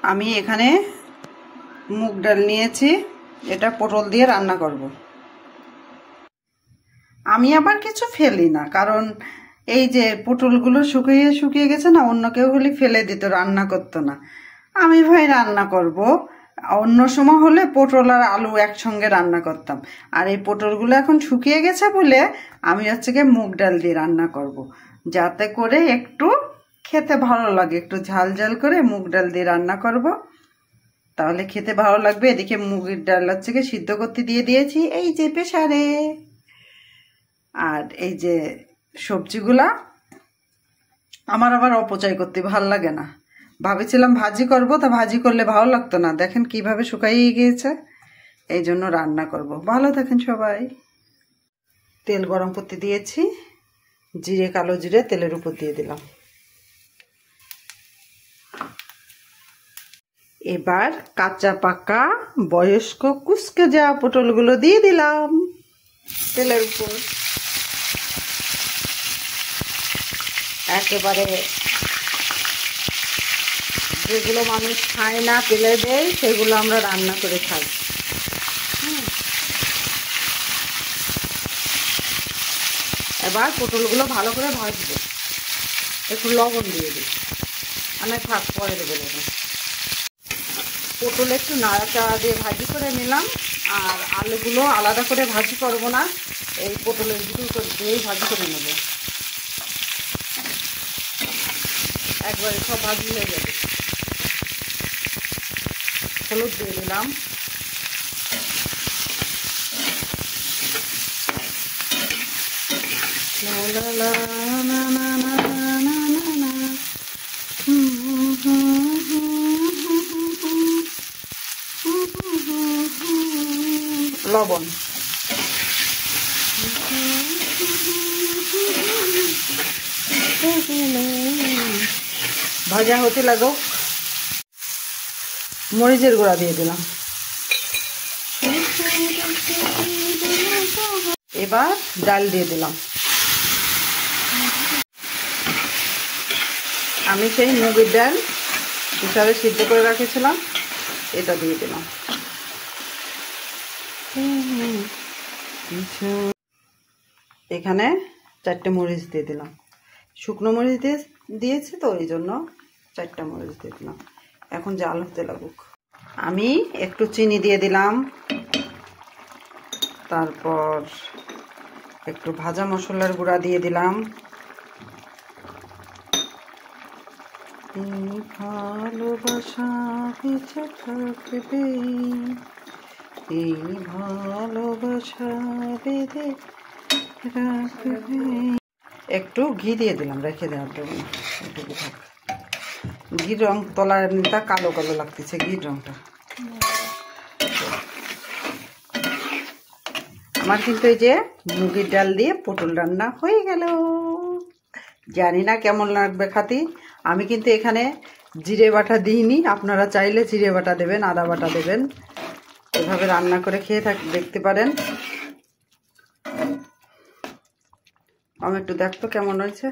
আমি এখানে মুগ ডাল নিয়েছি, এটা পটল দিয়ে রান্না করব। আমি আবার কিছু ফেলি না, কারণ এই যে পটলগুলো শুকিয়ে শুকিয়ে গেছে না, অন্য কেউ হলে ফেলে দিত, রান্না করতো না। আমি ভাই রান্না করব। অন্য সময় হলে পটল আর আলু একসঙ্গে রান্না করতাম, আর এই পটলগুলো এখন শুকিয়ে গেছে বলে আমি হচ্ছে গিয়ে মুগ ডাল দিয়ে রান্না করব, যাতে করে একটু খেতে ভালো লাগে। একটু ঝাল ঝাল করে মুগ ডাল দিয়ে রান্না করব, তাহলে খেতে ভালো লাগবে। এদিকে মুগের ডাল হচ্ছে গিয়ে সিদ্ধ করতে দিয়ে দিয়েছি এই যে প্রেসারে। আর এই যে সবজিগুলা আমার আবার অপচয় করতে ভাল লাগে না। ভাবেছিলাম ভাজি করব, তা ভাজি করলে ভালো লাগতো না। দেখেন কিভাবে শুকাইয়ে গিয়েছে, এই জন্য রান্না করব। ভালো থাকেন সবাই। তেল গরম করতে দিয়েছি, জিরে কালো জিরে তেলের উপর দিয়ে দিলাম। এবার কাঁচা পাকা বয়স্ক কুচকে যাওয়া পটলগুলো দিয়ে দিলাম তেলের উপর। একেবারে যেগুলো মানুষ খায় না, তেলে দেয়, সেগুলো আমরা রান্না করে খাই। এবার পটলগুলো ভালো করে ভাজবো, একটু লবণ দিয়ে দিই, আমি থাক পরে দেবো লবণ। পটল একটু নাড়াচাড়া দিয়ে ভাজি করে নিলাম, আর আলুগুলো আলাদা করে ভাজি করবো না, এই পটলের ভিতর দিয়েই ভাজি করে নেব। একবারে সব ভাজি হয়ে যাবে। হলুদ দিয়ে দিলাম, লবণ, ভাজা হতে লাগো। মরিচের গুঁড়া দিয়ে দিলাম। এবার ডাল দিয়ে দিলাম। আমি সেই মুগের ডাল হিসাবে সিদ্ধ করে রাখেছিলাম, এটা দিয়ে দিলাম। এখানে 4টে মরিচ দিয়ে দিলাম। শুকনো মরিচ দিয়েছি তো, এই জন্য 4টা মরিচ দিয়ে দিলাম। এখন জাল হতে লাগুক। আমি একটু চিনি দিয়ে দিলাম, তারপর একটু ভাজা মশলার গুঁড়া দিয়ে দিলাম। ভালোবাসা বেঁচে থাকবে, এই ভালোবাসা বেঁধে রাখবে। একটু ঘি দিয়ে দিলাম, রেখে দেওয়ার জন্য। একটু থাক, ঘির রং তলাটা কালো কালো লাগতেছে, ঘির রংটা। আমার কিন্তু এই যে মুগের ডাল দিয়ে পটল রান্না হয়ে গেল। জানি না কেমন লাগবে খাতি। আমি কিন্তু এখানে জিরে বাটা দিইনি, আপনারা চাইলে জিরে বাটা দেবেন, আদা বাটা দেবেন। এভাবে রান্না করে খেয়ে দেখতে পারেন। আমি একটু দেখতো কেমন হয়েছে।